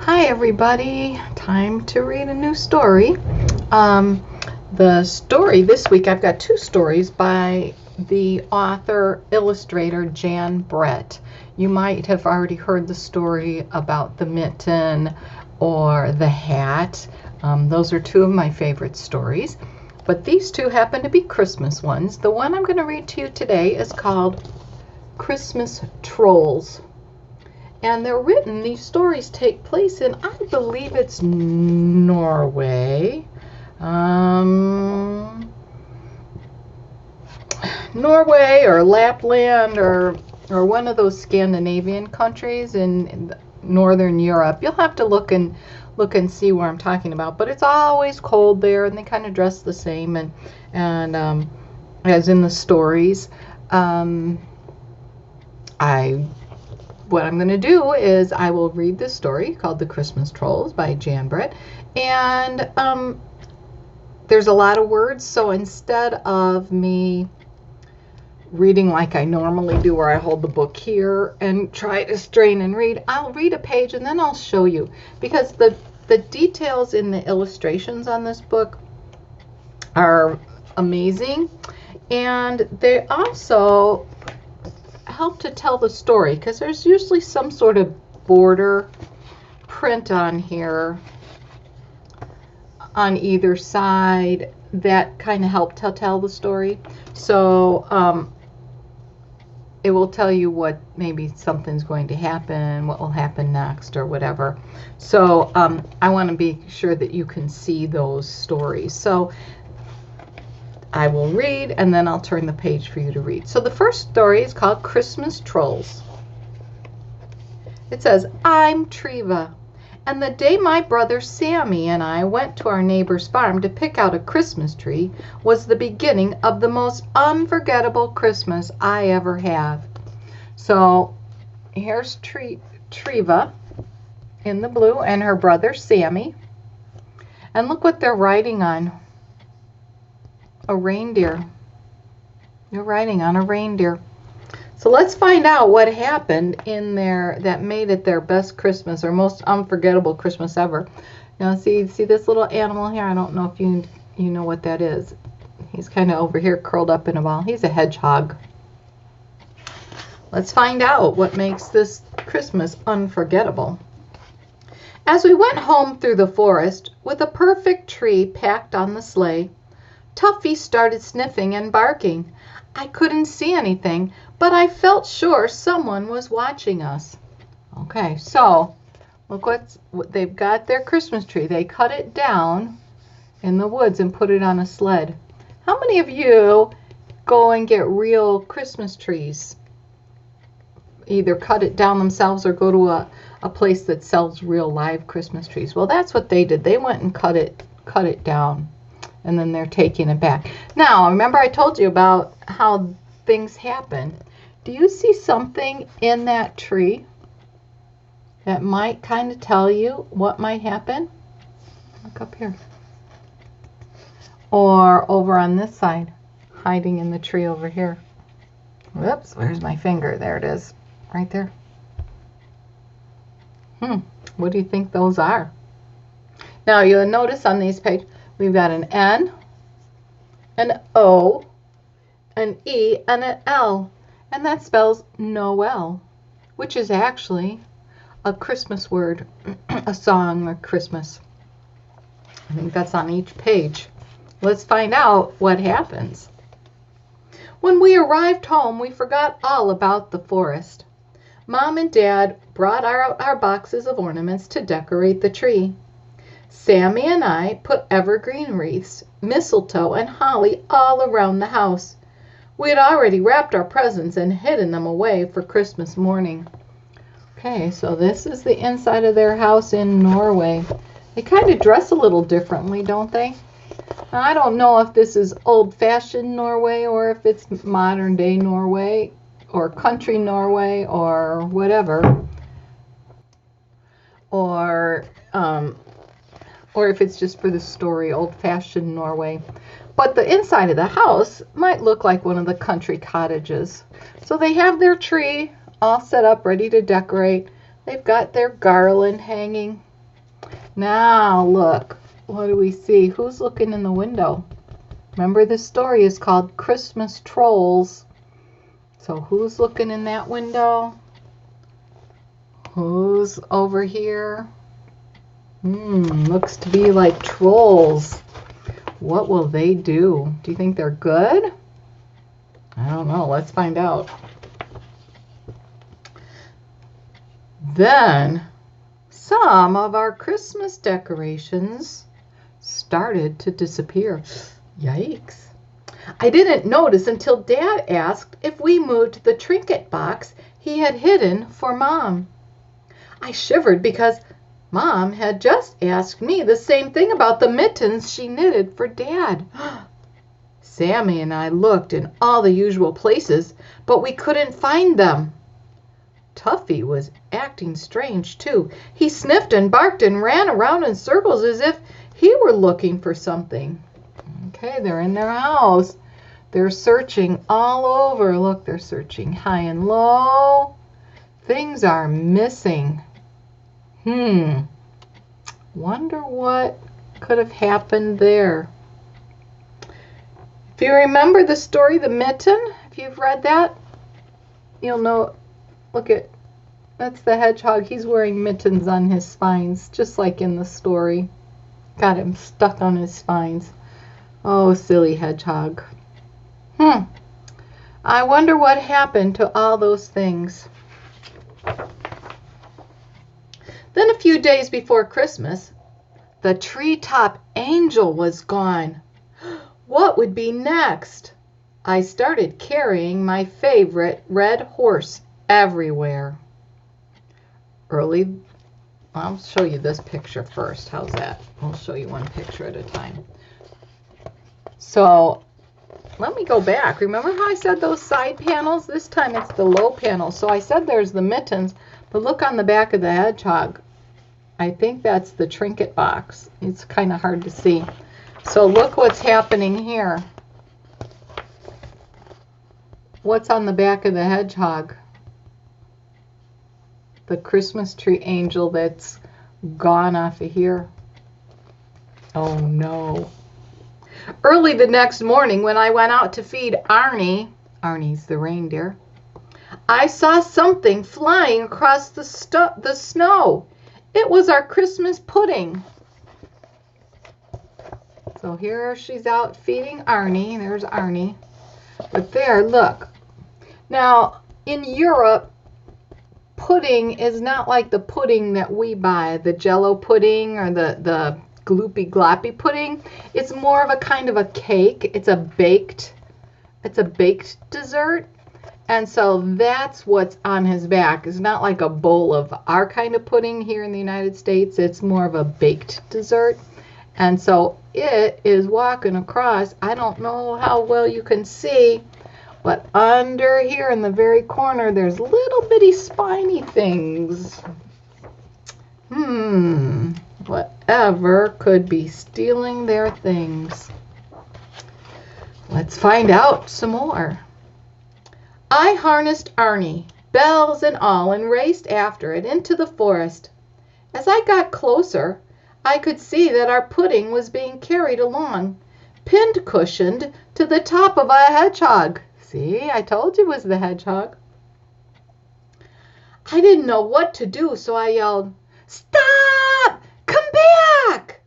Hi everybody, time to read a new story. The story this week, I've got two stories by the author illustrator Jan Brett. You might have already heard the story about the mitten or the hat. Those are two of my favorite stories, but these two happen to be Christmas ones. The one I'm going to read to you today is called Christmas Trolls. And these stories take place in, I believe it's Norway. Norway or Lapland or one of those Scandinavian countries in Northern Europe. You'll have to look and see where I'm talking about. But it's always cold there, and they kind of dress the same, and as in the stories. What I'm going to do is I will read this story called The Christmas Trolls by Jan Brett, and there's a lot of words, so instead of me reading like I normally do, where I hold the book here and try to strain and read, I'll read a page and then I'll show you, because the details in the illustrations on this book are amazing, and they also help to tell the story, because there's usually some sort of border print on here on either side that kind of help to tell the story. So it will tell you what maybe something's going to happen, what will happen next, or whatever. So I want to be sure that you can see those stories. So I will read, and then I'll turn the page for you to read. So the first story is called Christmas Trolls. It says, I'm Treva, and the day my brother Sammy and I went to our neighbor's farm to pick out a Christmas tree was the beginning of the most unforgettable Christmas I ever have. So here's Treva in the blue and her brother Sammy. And look what they're writing on. A reindeer. You're writing on a reindeer. So let's find out what happened in there that made it their best Christmas or most unforgettable Christmas ever. Now see this little animal here? I don't know if you know what that is. He's kind of over here curled up in a ball. He's a hedgehog. Let's find out what makes this Christmas unforgettable. As we went home through the forest with a perfect tree packed on the sleigh, Tuffy started sniffing and barking. I couldn't see anything, but I felt sure someone was watching us. Okay, so look what they've got, their Christmas tree. They cut it down in the woods and put it on a sled. How many of you go and get real Christmas trees? Either cut it down themselves or go to a place that sells real live Christmas trees. Well, that's what they did. They went and cut it down. And then they're taking it back. Now, remember I told you about how things happen. Do you see something in that tree that might kind of tell you what might happen? Look up here. Or over on this side, hiding in the tree over here. Whoops, where's my finger? There it is, right there. What do you think those are? Now, you'll notice on these pages, we've got an N, an O, an E, and an L. And that spells Noel, which is actually a Christmas word, a song or Christmas. I think that's on each page. Let's find out what happens. When we arrived home, we forgot all about the forest. Mom and Dad brought out our boxes of ornaments to decorate the tree. Sammy and I put evergreen wreaths, mistletoe, and holly all around the house. We had already wrapped our presents and hidden them away for Christmas morning. Okay, so this is the inside of their house in Norway. They kind of dress a little differently, don't they? Now, I don't know if this is old-fashioned Norway or if it's modern-day Norway or country Norway or whatever. Or if it's just for the story, old-fashioned Norway. But the inside of the house might look like one of the country cottages. So they have their tree all set up, ready to decorate. They've got their garland hanging Now look, what do we see? Who's looking in the window? Remember, this story is called Christmas Trolls. So who's looking in that window? Who's over here? Looks to be like trolls. What will they do? Do you think they're good? I don't know. Let's find out. Then some of our Christmas decorations started to disappear. Yikes. I didn't notice until Dad asked if we moved the trinket box he had hidden for Mom. I shivered because Mom had just asked me the same thing about the mittens she knitted for Dad. Sammy and I looked in all the usual places, but we couldn't find them. Tuffy was acting strange, too. He sniffed and barked and ran around in circles as if he were looking for something. Okay, they're in their house. They're searching all over. Look, they're searching high and low. Things are missing. Wonder what could have happened there. If you remember the story, The Mitten, if you've read that, you'll know. Look at, that's the hedgehog. He's wearing mittens on his spines, just like in the story. Got him stuck on his spines. Oh, silly hedgehog. I wonder what happened to all those things. Then a few days before Christmas, the treetop angel was gone. What would be next? I started carrying my favorite red horse everywhere. I'll show you this picture first. How's that? I'll show you one picture at a time. So let me go back. Remember how I said those side panels? This time it's the low panel. So I said there's the mittens, but look on the back of the hedgehog. I think that's the trinket box. It's kind of hard to see. So look what's happening here. What's on the back of the hedgehog? The Christmas tree angel that's gone off of here. Oh no. Early the next morning when I went out to feed Arnie's the reindeer, I saw something flying across the snow. It was our Christmas pudding. So here she's out feeding Arnie. There's Arnie. But there, look. Now, in Europe, pudding is not like the pudding that we buy, the Jell-O pudding or the gloopy gloppy pudding. It's more of a kind of a cake. It's a baked dessert. And so that's what's on his back. It's not like a bowl of our kind of pudding here in the United States. It's more of a baked dessert. And so it is walking across. I don't know how well you can see, but under here in the very corner, there's little bitty spiny things. Whatever could be stealing their things. Let's find out some more. I harnessed Arnie, bells and all, and raced after it into the forest. As I got closer, I could see that our pudding was being carried along, pinned-cushioned to the top of a hedgehog. See, I told you it was the hedgehog. I didn't know what to do, so I yelled, "Stop! Come back!"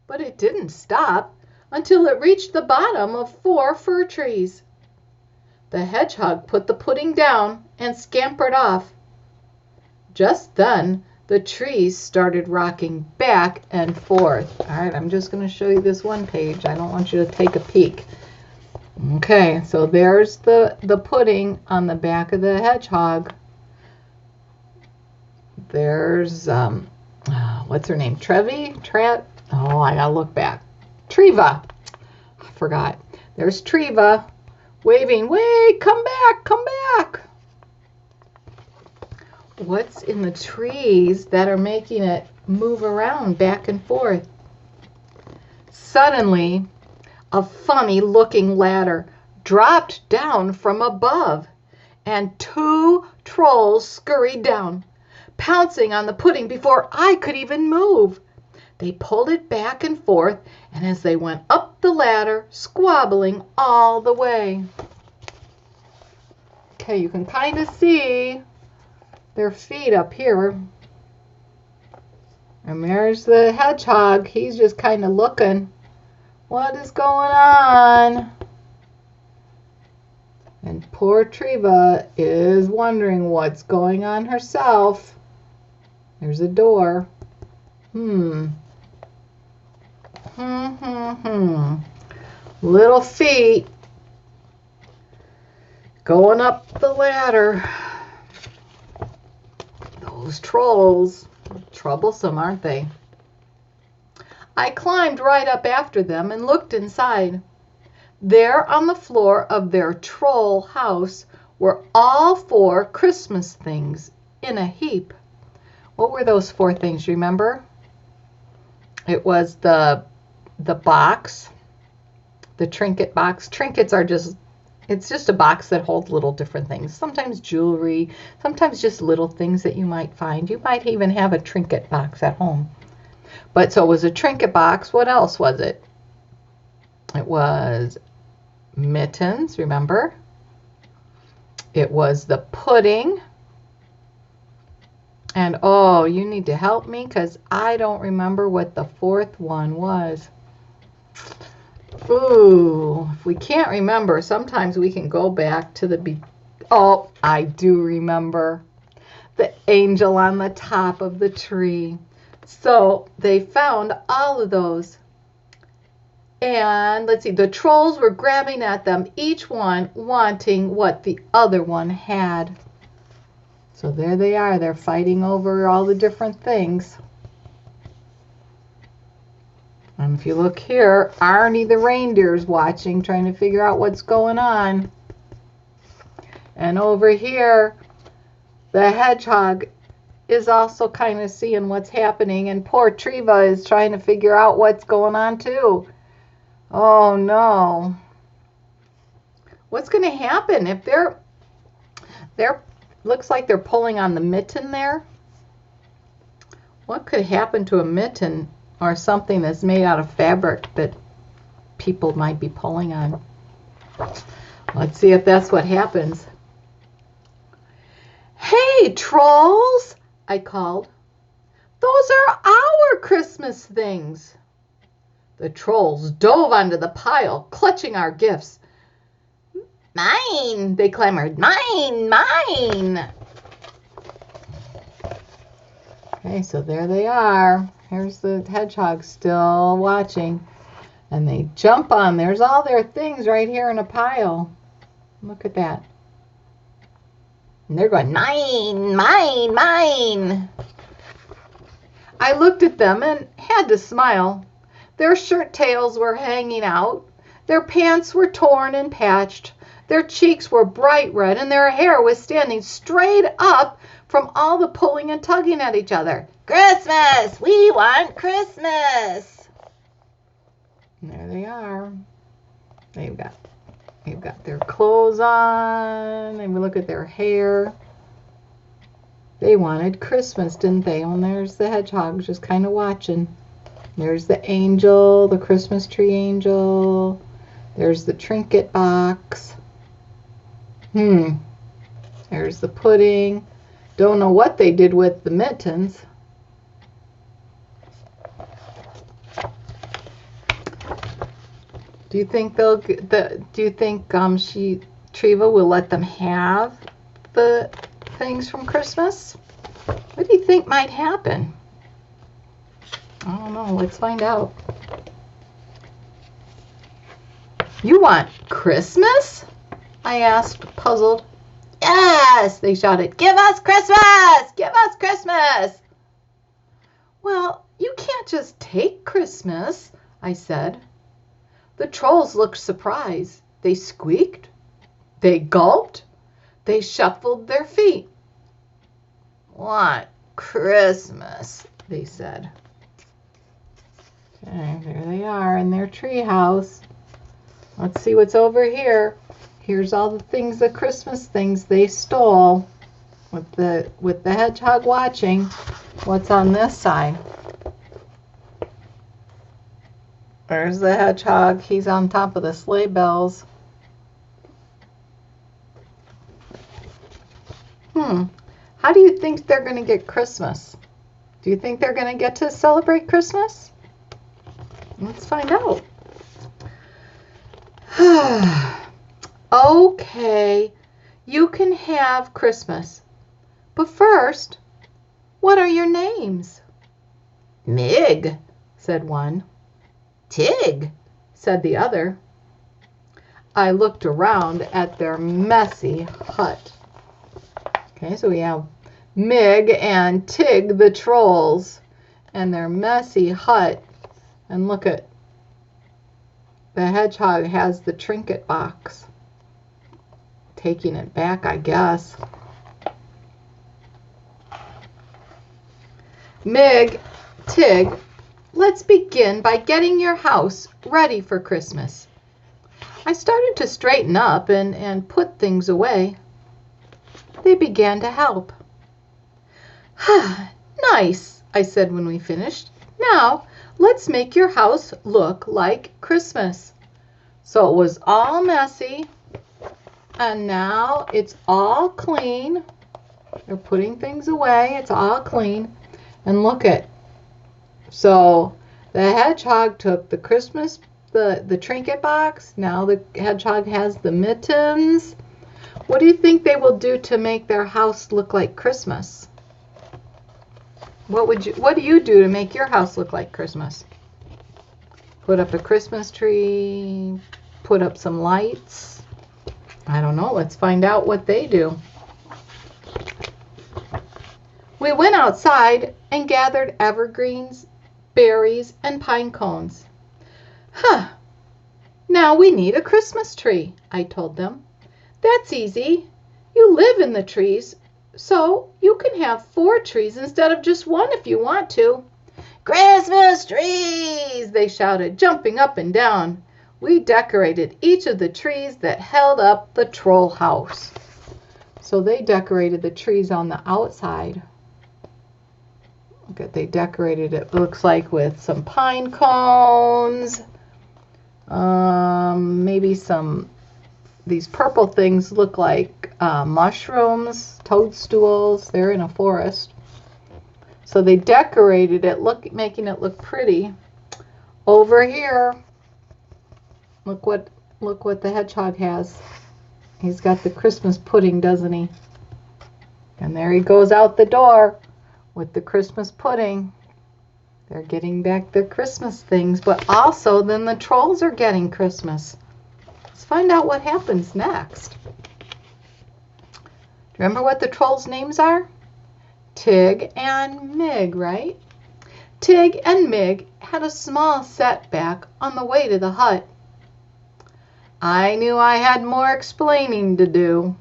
But it didn't stop until it reached the bottom of 4 fir trees. The hedgehog put the pudding down and scampered off. Just then, the trees started rocking back and forth. All right, I'm just going to show you this one page. I don't want you to take a peek. Okay, so there's the pudding on the back of the hedgehog. There's, what's her name? Treva? Oh, I gotta look back. Treva. I forgot. There's Treva waving, "Wait, come back, come back." What's in the trees that are making it move around back and forth? Suddenly, a funny-looking ladder dropped down from above, and 2 trolls scurried down, pouncing on the pudding before I could even move. They pulled it back and forth, and as they went up the ladder, squabbling all the way. Okay, you can kind of see their feet up here. And there's the hedgehog. He's just kind of looking. What is going on? And poor Treva is wondering what's going on herself. There's a door. Little feet going up the ladder. Those trolls, troublesome, aren't they? I climbed right up after them and looked inside. There on the floor of their troll house were all 4 Christmas things in a heap. What were those 4 things, remember? It was the box, the trinket box. Trinkets are it's just a box that holds little different things. Sometimes jewelry, sometimes just little things that you might find. You might even have a trinket box at home. But so it was a trinket box. What else was it? It was mittens, remember? It was the pudding. And oh, you need to help me because I don't remember what the 4th one was. Ooh, if we can't remember, sometimes we can go back to the Oh, I do remember. The angel on the top of the tree. So they found all of those. And let's see, the trolls were grabbing at them, each one wanting what the other one had. So there they are. They're fighting over all the different things. And if you look here, Arnie the reindeer's watching, trying to figure out what's going on. And over here, the hedgehog is also kind of seeing what's happening. And poor Treva is trying to figure out what's going on too. Oh no. What's going to happen if they're looks like they're pulling on the mitten there? What could happen to a mitten or something that's made out of fabric that people might be pulling on? Let's see if that's what happens. Hey, trolls, I called. Those are our Christmas things. The trolls dove onto the pile, clutching our gifts. Mine, they clamored. Mine, mine. Okay, so there they are. Here's the hedgehog still watching. And they jump on. There's all their things right here in a pile. Look at that. And they're going, mine, mine, mine. I looked at them and had to smile. Their shirt tails were hanging out. Their pants were torn and patched. Their cheeks were bright red, and their hair was standing straight up from all the pulling and tugging at each other. Christmas! We want Christmas! And there they are. They've got their clothes on, and we look at their hair. They wanted Christmas, didn't they? And there's the hedgehog just kind of watching. There's the angel, the Christmas tree angel. There's the trinket box. There's the pudding. Don't know what they did with the mittens. Do you think Treva will let them have the things from Christmas? What do you think might happen? I don't know. Let's find out. You want Christmas? I asked, puzzled. Yes, they shouted. Give us Christmas! Give us Christmas! Well, you can't just take Christmas, I said. The trolls looked surprised. They squeaked. They gulped. They shuffled their feet. Want Christmas, they said. Okay, there they are in their tree house. Let's see what's over here. Here's all the things, the Christmas things they stole with the hedgehog watching. What's on this side? There's the hedgehog. He's on top of the sleigh bells. How do you think they're going to get Christmas? Do you think they're going to get to celebrate Christmas? Let's find out. Okay, you can have Christmas. But first, what are your names? Mig, said one. Tig, said the other. I looked around at their messy hut. Okay, so we have Mig and Tig the trolls and their messy hut. And look at the hedgehog has the trinket box. Taking it back, I guess. Mig, Tig, let's begin by getting your house ready for Christmas. I started to straighten up and put things away. They began to help. Nice, I said when we finished. Now, let's make your house look like Christmas. So it was all messy, and now it's all clean. They're putting things away. It's all clean. And look at, so the hedgehog took the Christmas, the trinket box. Now the hedgehog has the mittens. What do you think they will do to make their house look like Christmas? What do you do to make your house look like Christmas? Put up a Christmas tree, put up some lights. I don't know. Let's find out what they do. We went outside and gathered evergreens, berries, and pine cones. Now we need a Christmas tree, I told them. That's easy. You live in the trees, so you can have 4 trees instead of just 1 if you want to. Christmas trees, they shouted, jumping up and down. We decorated each of the trees that held up the troll house. So they decorated the trees on the outside. Look at, they decorated it, looks like, with some pine cones. Maybe these purple things look like mushrooms, toadstools. They're in a forest. So they decorated it, making it look pretty. Over here, look what the hedgehog has. He's got the Christmas pudding, doesn't he? And there he goes out the door with the Christmas pudding. They're getting back their Christmas things, but also then the trolls are getting Christmas. Let's find out what happens next. Remember what the trolls' names are? Tig and Mig, right? Tig and Mig had a small setback on the way to the hut. I knew I had more explaining to do.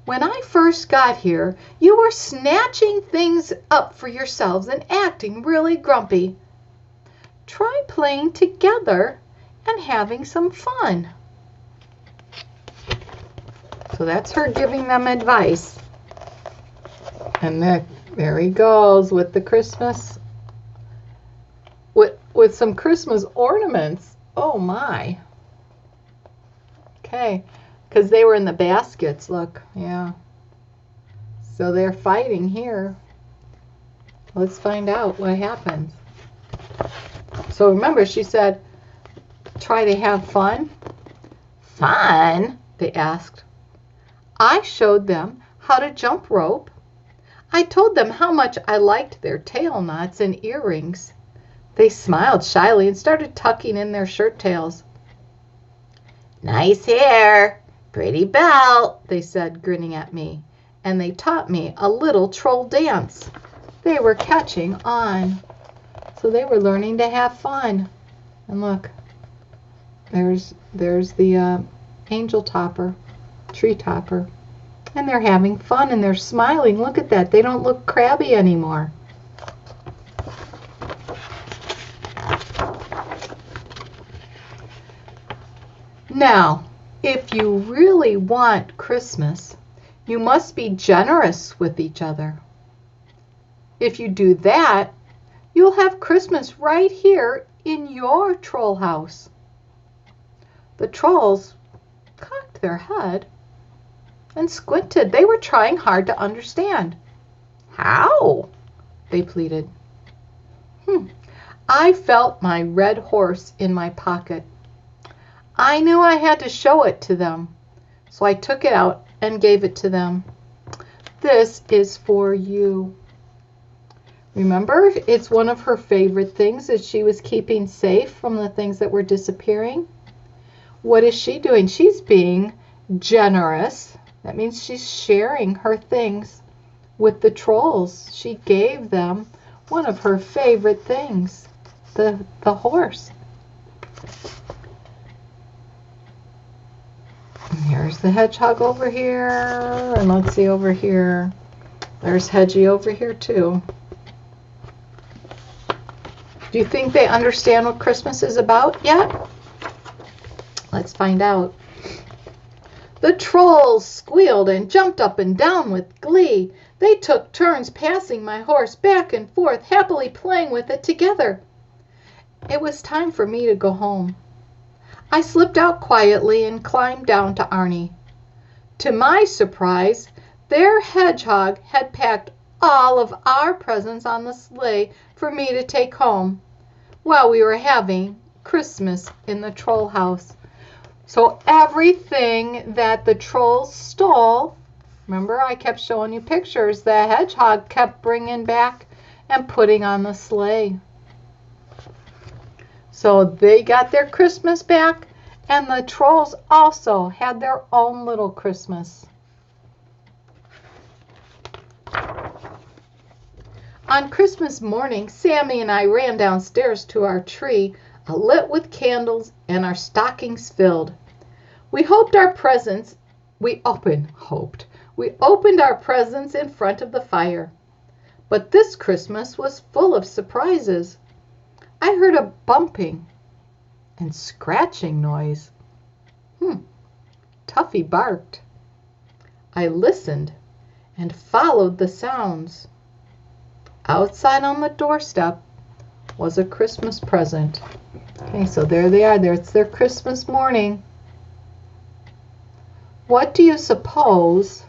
When I first got here, you were snatching things up for yourselves and acting really grumpy. Try playing together and having some fun. So that's her giving them advice. And there he goes with the Christmas, with some Christmas ornaments. Oh my. Okay. Because they were in the baskets, look, yeah. So they're fighting here. Let's find out what happens. So remember, she said, try to have fun. Fun? They asked. I showed them how to jump rope. I told them how much I liked their tail knots and earrings. They smiled shyly and started tucking in their shirt tails. Nice hair. Pretty belt, they said, grinning at me, and they taught me a little troll dance. They were catching on. So they were learning to have fun. And look, there's the angel topper, tree topper. And they're having fun and they're smiling. Look at that. They don't look crabby anymore. Now, if you really want Christmas, you must be generous with each other. If you do that, you'll have Christmas right here in your troll house? The trolls cocked their head and squinted. They were trying hard to understand. How? They pleaded. I felt my red horse in my pocket. I knew I had to show it to them, so I took it out and gave it to them. This is for you. Remember, it's one of her favorite things that she was keeping safe from the things that were disappearing. What is she doing? She's being generous. That means she's sharing her things with the trolls. She gave them one of her favorite things, the horse. And here's the hedgehog over here. And let's see over here. There's Hedgie over here too. Do you think they understand what Christmas is about yet? Let's find out. The trolls squealed and jumped up and down with glee. They took turns passing my horse back and forth, happily playing with it together. It was time for me to go home. I slipped out quietly and climbed down to Arnie. To my surprise, their hedgehog had packed all of our presents on the sleigh for me to take home while we were having Christmas in the troll house. So everything that the trolls stole, remember I kept showing you pictures, the hedgehog kept bringing back and putting on the sleigh. So they got their Christmas back, and the trolls also had their own little Christmas. On Christmas morning, Sammy and I ran downstairs to our tree, lit with candles and our stockings filled. We opened our presents in front of the fire. But this Christmas was full of surprises. I heard a bumping and scratching noise. Tuffy barked. I listened and followed the sounds. Outside on the doorstep was a Christmas present. Okay, so there they are. It's their Christmas morning. What do you suppose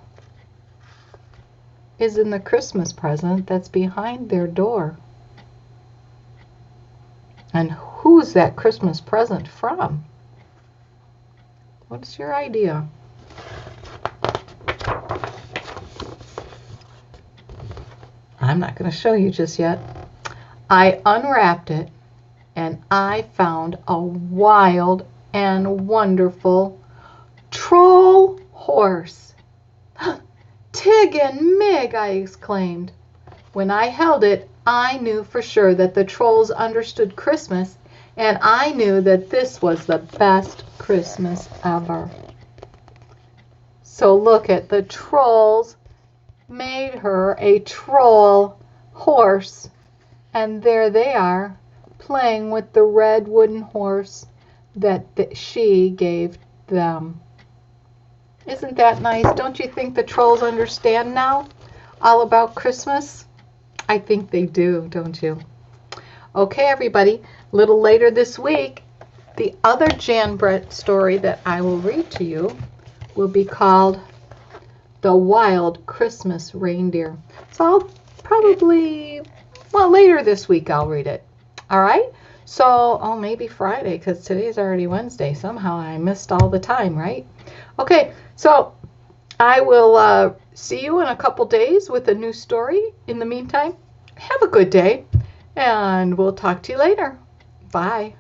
is in the Christmas present that's behind their door? And who's that Christmas present from? What's your idea? I'm not going to show you just yet. I unwrapped it and I found a wild and wonderful troll horse. Tig and Mig, I exclaimed. When I held it, I knew for sure that the trolls understood Christmas, and I knew that this was the best Christmas ever. So look at the trolls made her a troll horse, and there they are playing with the red wooden horse that she gave them. Isn't that nice? Don't you think the trolls understand now all about Christmas? I think they do, don't you? Okay, everybody, a little later this week, the other Jan Brett story that I will read to you will be called The Wild Christmas Reindeer. So I'll probably, later this week I'll read it. All right? So, maybe Friday, because today's already Wednesday. Somehow I missed all the time, right? Okay, so I will see you in a couple days with a new story. In the meantime, have a good day, and we'll talk to you later. Bye.